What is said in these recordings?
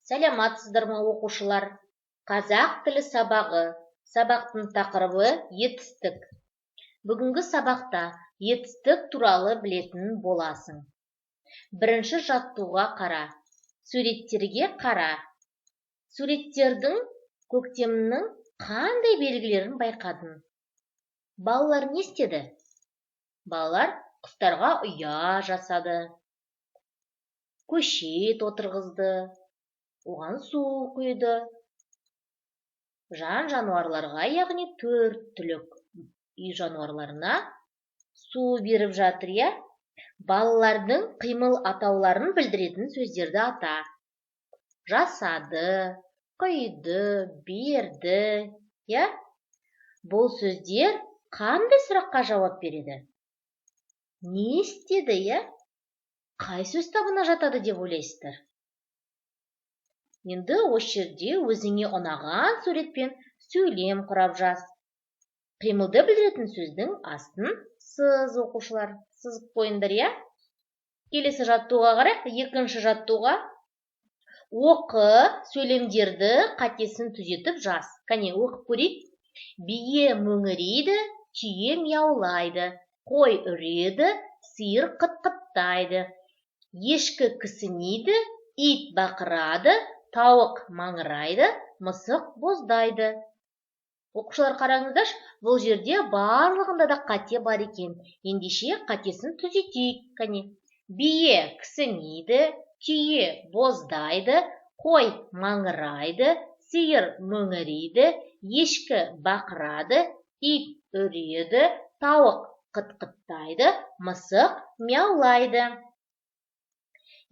Сәлематсыздар ма оқушылар? Қазақ тілі сабағы. Сабақтың тақырыбы етістік. Бүгінгі сабақта етістік туралы білетін боласың. Бірінші жаттығуға қара. Суреттерге қара. Суреттердің көктемнің қандай белгілерін байқадың? Балалар не істеді? Балалар құстарға ұя жасады. Көшет отырғызды. Оған су құйды. Жан-жануарларға, яғни 4 түлік үй жануарларына су беріп жатыр, я? Балалардың қимыл атауларын білдіретін сөздерді ата. Жасады, құйды, берді, я? Бұл сөздер қандай сұраққа жауап береді? Не істеді, я? Қай сөз табына жатады деп ойлайсыздар? Енді осы жерде өзіңе ұнаған суретпен сөйлем құрап жаз. Қимылды білдіретін сөздің астын сыз, оқушылар, сызып қойыңдар, я? Келесі жаттығуға қарайық. Екінші жаттығуға оқы, сөйлемдерді қатесін түзетіп жаз. Қане, оқып көрейік. Бие мөңірейді, түйе мияулайды, қой үреді, сиыр қытқыттайды, ешкі кісінейді, ит бақырады, тауық маңырайды, мысық боздайды. Оқушылар, қараңыздар, бұл жерде барлығында да қате бар екен. Ендеше қатесін түзетейік. Қане, бие кісінейді, түйе боздайды, қой маңырайды, сиыр мөңірейді, ешкі бақырады, ит үреді, тауық қытқыттайды, мысық мияулайды.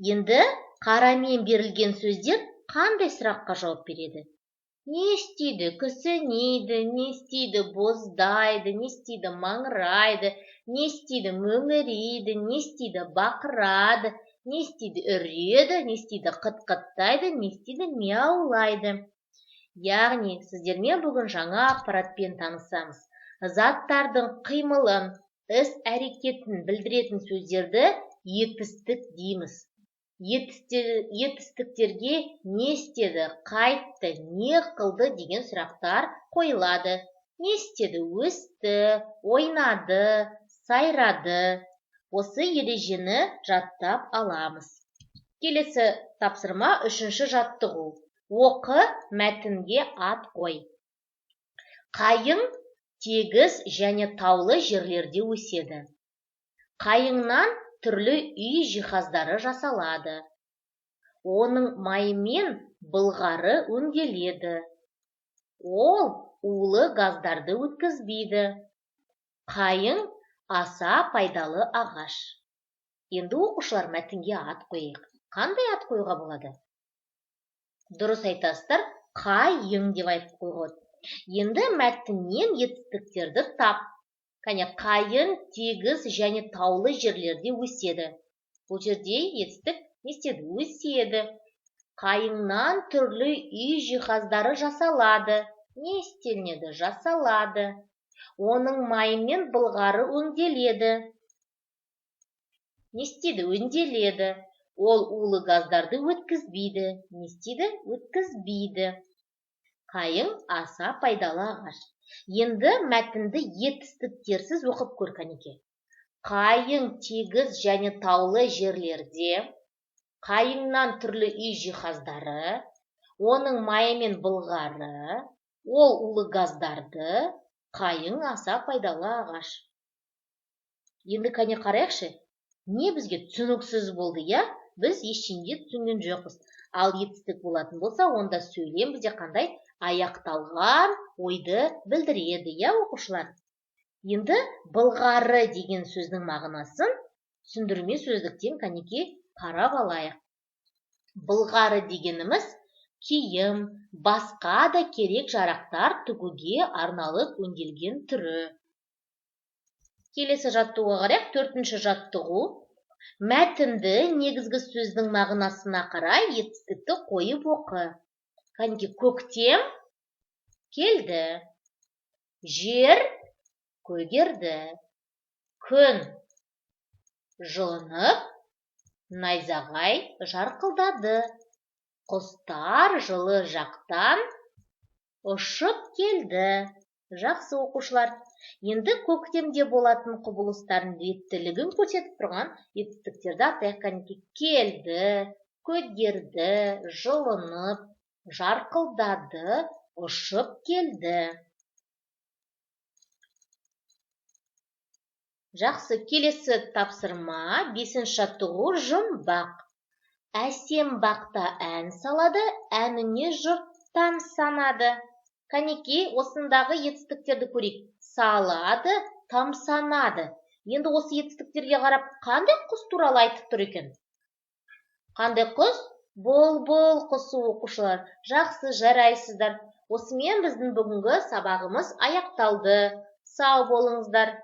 Енді қарамен берілген сөздер қандай сұраққа жауап береді? Не істейді? Кісінейді, не істейді? Боздайды, не істейді? Маңырайды, не істейді? Мөңірейді, не істейді? Бақырады, не істейді? Үреді, не істейді? Қытқыттайды, не істейді? Мияулайды. Яғни, сіздермен бүгін жаңа ақпаратпен танысамыз. Заттардың қимылын, іс-әрекетін білдіретін сөздерді етістік дейміз. Етістіктерге не істеді, қайтты, не қылды деген сұрақтар қойылады. Не істеді? Өсті, ойнады, сайрады. Осы ережені жаттап аламыз. Келесі тапсырма, үшінші жаттығу. Оқы, мәтінге ат қой. Қайың тегіс және таулы жерлерде өседі. Қайыңнан түрлі үй жиһаздары жасалады. Оның майымен былғары өңделеді. Ол улы газдарды өткізбейді. Қайың аса пайдалы ағаш. Енді оқушылар, мәтінге ат қойайық. Қандай ат қоюға болады? Дұрыс айтасыздар, қайың деп айтып қойған. Енді мәтіннен етістіктерді тап. Қане, қайың тегіс және таулы жерлерде өседі. Бұл жерде етістік не істеді? Өседі. Қайыңнан түрлі үй жиһаздары жасалады. Не істелінеді? Жасалады. Оның майымен былғары өңделеді. Не істейді? Өңделеді. Ол улы газдарды өткізбейді. Не істейді? Өткізбейді. Қайың аса пайдалы ағаш. Енді мәтінді етістіктерсіз оқып көр, Қанеке. Қайың тегіс және таулы жерлерде, қайыңнан түрлі үй жиһаздары, оның майымен былғары, ол улы газдарды, қайың аса пайдалы ағаш. Енді қане қарайықшы, не бізге түсініксіз болды, я? Біз ештеңе түсінген жоқпыз. Ал етістік болатын болса, онда сөйлем бізде қандай? Аяқталған ойды білдіреді, я, оқушылар? Енді былғары деген сөздің мағынасын түсіндірме сөздіктен Қанеке қарап алайық. Былғары дегеніміз киім, басқа да керек жарақтар тігуге арналып өңделген түрі. Келесі жаттығуға қарайық. Төртінші жаттығу. Мәтінді негізгі сөздің мағынасына қарай етістікті қойып оқы. Қанеке, көктем келді, жер көгерді, күн жылынып, найзағай жарқылдады. Құстар жылы жақтан ұшып келді. Жақсы оқушылар. Енді көктемде болатын құбылыстардың реттілігін көрсетіп тұрған етістіктерді атайық. Қанекей. Келді, көтерді, жылынып, жарқылдады, ұшып келді. Жақсы, келесі тапсырма, 5-ші жаттығу жұмбақ. Әсем бақта ән салады, әніне жұрт тамсанады. Қанекей, осындағы етістіктерді көрейік. Салады, тамсанады. Енді осы етістіктерге қарап, қандай құс туралы айтып тұр екен? Қандай құс? Бұлбұл құсы оқушылар. Жақсы, жарайсыздар. Осымен біздің бүгінгі сабағымыз аяқталды. Сау болыңыздар.